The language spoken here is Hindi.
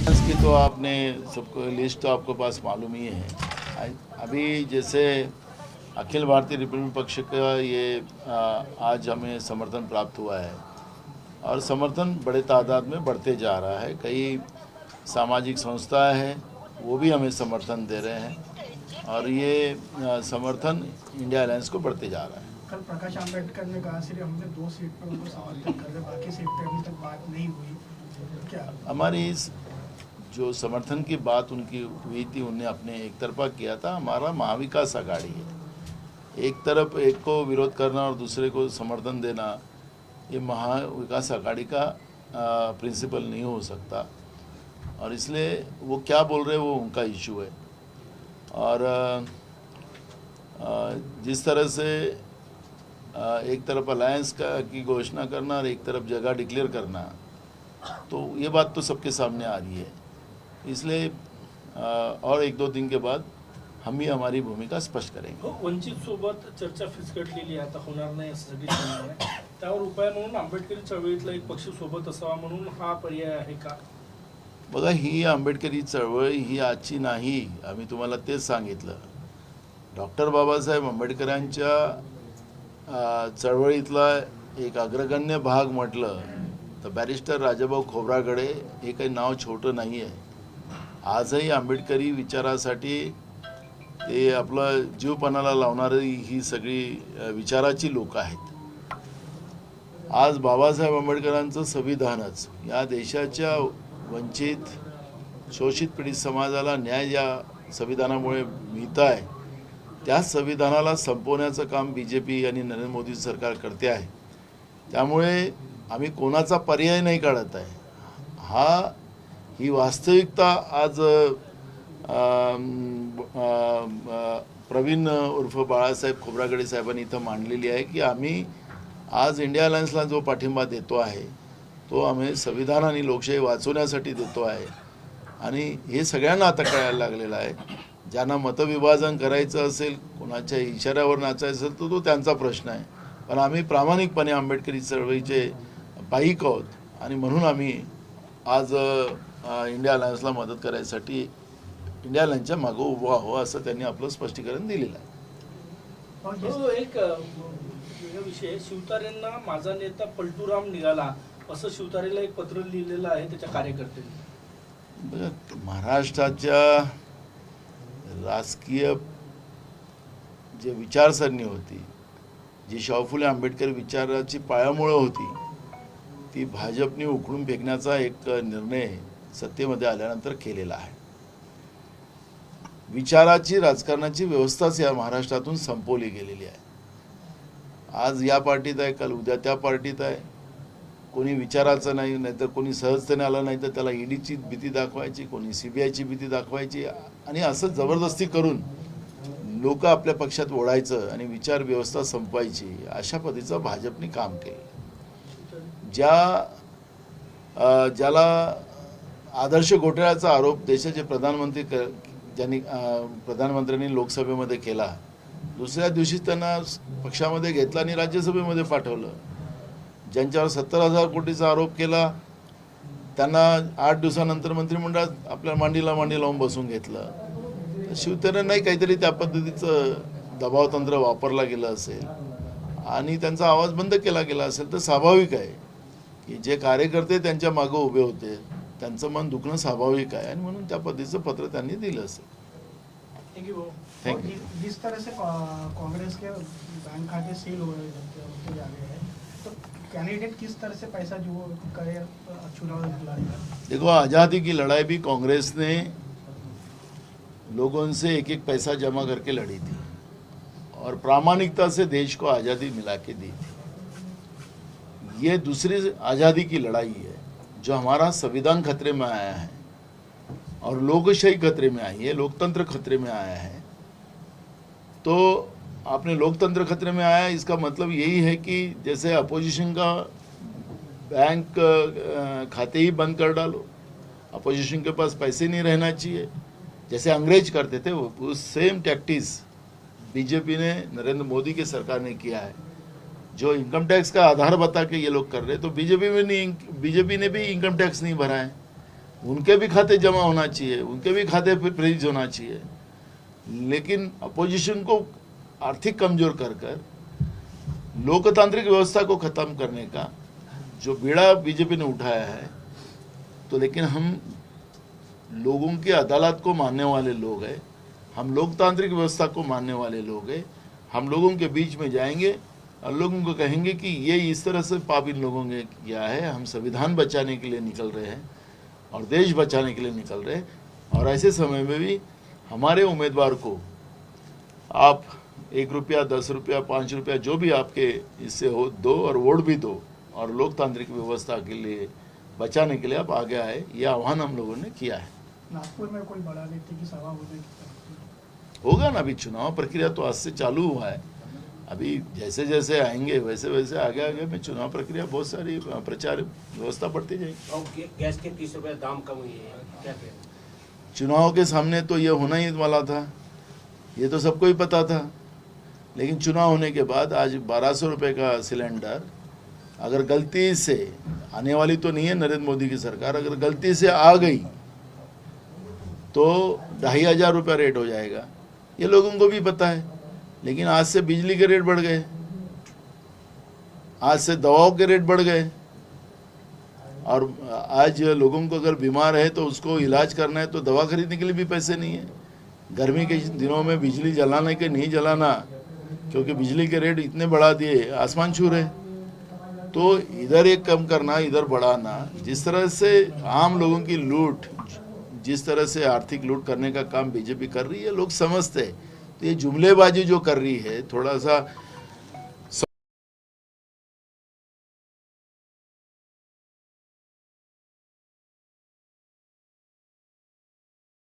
की तो आपने सबको लिस्ट तो आपको पास मालूम ही है। अभी जैसे अखिल भारतीय रिपब्लिकन पक्ष का ये आज हमें समर्थन प्राप्त हुआ है और समर्थन बड़े तादाद में बढ़ते जा रहा है। कई सामाजिक संस्थाएं हैं वो भी हमें समर्थन दे रहे हैं और ये समर्थन इंडिया अलायंस को बढ़ते जा रहा है। कल प्रकाश आंबेडकर ने कहा सिर्फ हमने 2 सीट पर उनको समर्थन कर रहे, बाकी सीट पर अभी तक बात नहीं हुई। क्या हमारी इस जो समर्थन की बात उनकी हुई थी उन्हें अपने एक तरफा किया था। हमारा महाविकास आघाड़ी है, एक तरफ एक को विरोध करना और दूसरे को समर्थन देना, ये महाविकास आघाड़ी का प्रिंसिपल नहीं हो सकता और इसलिए वो क्या बोल रहे हैं वो उनका इशू है। और जिस तरह से एक तरफ अलायंस की घोषणा करना और एक तरफ जगह डिक्लेअर करना, तो ये बात तो सबके सामने आ रही है। इसलिए और 1-2 दिन के बाद हम ही हमारी भूमिका स्पष्ट करेंगे। वंचित सोबत चर्चा फिसकटलेली आता होणार नाही असं सगळी म्हणणं आहे। त्यावर उपाय म्हणून आंबेडकरी चळवळीतला एक पक्ष सोबत असावा म्हणून हा पर्याय आहे का? बघा, ही आंबेडकरी चळवळ ही आजची नाही, आम्ही तुम्हाला तेच सांगितलं। डॉक्टर बाबासाहेब आंबेडकरांच्या चळवळीतला एक अग्रगण्य भाग म्हटलं तर बॅरिस्टर राजाभाऊ खोब्रागडे हे काही नाव छोटं नाही आहे। आजही आंबेडकरी विचारासाठी ते आपलं जीवपणाला लावणारी ही सगळी विचाराची लोक आहेत। आज बाबासाहेब आंबेडकरांचं संविधानच या देशाच्या वंचित शोषित पीडित समाजाला न्याय या संविधानामुळे मिळत आहे, त्या संविधानाला संपवण्याचं काम बीजेपी आणि नरेंद्र मोदी सरकार करते आहे। त्यामुळे आम्ही कोणाचा पर्याय नाही काढत आहे। ही वास्तविकता आज प्रवीण उर्फ बाळासाहेब खोब्रागडे साहेबांनी इथं मांडलेली आहे की आम्ही आज इंडिया अलायन्सला जो पाठिंबा देतो आहे तो आम्ही संविधान आणि लोकशाही वाचवण्यासाठी देतो आहे आणि हे सगळ्यांना आता कळायला लागलेलं आहे। ज्यांना मतविभाजन करायचं असेल, कोणाच्या इशाऱ्यावर नाचायचं असेल तो त्यांचा प्रश्न आहे, पण आम्ही प्रामाणिकपणे आंबेडकरी चळवळीचे पाईक आहोत आणि म्हणून आम्ही आज इंडिया अलायन्सला मदत करायसाठी इंडिया अलायन्सच्या मागे उभं आहोत असं त्यांनी आपलं स्पष्टीकरण दिलेलं आहे। एक विषय, शिवतारेंना माझा नेता पलटूराम निघाला असं शिवतारेला एक पत्र लिहिलेलं आहे त्याच्या कार्यकर्त्यांनी। महाराष्ट्राच्या राजकीय जे विचारसरणी होती, जी शाहू फुले आंबेडकर विचाराची पायामुळं होती, ती भाजपने उखडून फेकण्याचा एक निर्णय सत्तेमध्ये आल्यानंतर केलेला आहे। विचाराची राजकारणाची व्यवस्थाच या महाराष्ट्रातून संपवली गेलेली आहे। आज या पार्टीत आहे, काल उद्या त्या पार्टीत आहे। कोणी विचाराचं नाही, नाहीतर कोणी सहजतेने आलं नाही तर त्याला ईडीची भीती दाखवायची, कोणी सीबीआयची भीती दाखवायची आणि असं जबरदस्ती करून लोक आपल्या पक्षात ओढायचं आणि विचार व्यवस्था संपवायची, अशा पद्धतीचं भाजपने काम केलं। ज्याला आदर्श घोटाळ्याचा आरोप देशाचे प्रधानमंत्री प्रधानमंत्र्यांनी लोकसभेमध्ये केला, दुसऱ्या दिवशी त्यांना पक्षामध्ये घेतला आणि राज्यसभेमध्ये पाठवलं। ज्यांच्यावर 70,000 कोटीचा आरोप केला त्यांना 8 दिवसानंतर मंत्रिमंडळात आपल्या मांडीला मांडी लावून बसून घेतलं। शिवसेनेनं नाही काहीतरी त्या पद्धतीचं दबावतंत्र वापरला गेलं असेल आणि त्यांचा आवाज बंद केला गेला असेल तर स्वाभाविक आहे की जे कार्यकर्ते त्यांच्या मागे उभे होते त्यांचं मन दुखणं स्वाभाविक आहे आणि म्हणून त्या पद्धतीचं पत्र त्यांनी दिलं असेल। Thank you. जिस तरह से कांग्रेस के बैंक खाते सील होते जा रहे हैं, तो कैंडिडेट किस तरह से पैसा जो करे चुनाव लड़ेगा? देखो, आज़ादी की लड़ाई भी कांग्रेस ने लोगों से एक एक पैसा जमा करके लड़ी थी और प्रामाणिकता से देश को आज़ादी मिला के दी थी। ये दूसरी आज़ादी की लड़ाई है जो हमारा संविधान खतरे में आया है और लोकशाही खतरे में आई है, लोकतंत्र खतरे में आया है। तो आपने लोकतंत्र खतरे में आया, इसका मतलब यही है कि जैसे अपोजिशन का बैंक खाते ही बंद कर डालो, अपोजिशन के पास पैसे नहीं रहना चाहिए, जैसे अंग्रेज करते थे वो सेम टैक्टिस बीजेपी ने, नरेंद्र मोदी की सरकार ने किया है। जो इनकम टैक्स का आधार बता के ये लोग कर रहे, तो बीजेपी ने भी इनकम टैक्स नहीं भरा है। उनके भी खाते जमा होना चाहिए, उनके भी खाते फ्रीज होना चाहिए। लेकिन अपोजिशन को आर्थिक कमजोर कर कर लोकतांत्रिक व्यवस्था को खत्म करने का जो बीड़ा बीजेपी ने उठाया है, तो लेकिन हम लोगों की अदालत को मानने वाले लोग हैं, हम लोकतांत्रिक व्यवस्था को मानने वाले लोग हैं। हम लोगों के बीच में जाएंगे और लोगों को कहेंगे कि ये इस तरह से पाप इन लोगों ने किया है, हम संविधान बचाने के लिए निकल रहे हैं और देश बचाने के लिए निकल रहे हैं। और ऐसे समय में भी हमारे उम्मीदवार को आप 1 रुपया, 10 रुपया, 5 रुपया जो भी आपके इससे हो दो और वोट भी दो और लोकतांत्रिक व्यवस्था के लिए बचाने के लिए आप आगे आए, यह आह्वान हम लोगों ने किया है। नागपुर में कोई बड़ा नेता की सभा होगी? होगा ना, अभी चुनाव प्रक्रिया तो आज से चालू हुआ है। अभी जैसे जैसे आएंगे वैसे वैसे आगे आगे में चुनाव प्रक्रिया बहुत सारी प्रचार व्यवस्था बढ़ती जाएगी। और गैस के 30 रुपए दाम कम हुई है, क्या कहें? चुनाव के सामने तो ये होना ही वाला था, ये तो सबको ही पता था। लेकिन चुनाव होने के बाद आज 1200 रुपये का सिलेंडर अगर गलती से आने वाली तो नहीं है नरेंद्र मोदी की सरकार, अगर गलती से आ गई तो 2500 रुपया रेट हो जाएगा, ये लोगों को भी पता है। लेकिन आज से बिजली के रेट बढ़ गए, आज से दवाओं के रेट बढ़ गए, और आज लोगों को अगर बीमार है तो उसको इलाज करना है तो दवा खरीदने के लिए भी पैसे नहीं है। गर्मी के दिनों में बिजली जलाने के नहीं जलाना, क्योंकि बिजली के रेट इतने बढ़ा दिए, आसमान छू रहे। तो इधर एक कम करना, इधर बढ़ाना, जिस तरह से आम लोगों की लूट, जिस तरह से आर्थिक लूट करने का काम बीजेपी कर रही है, लोग समझते हैं। तो ये जुमलेबाजी जो कर रही है, थोड़ा सा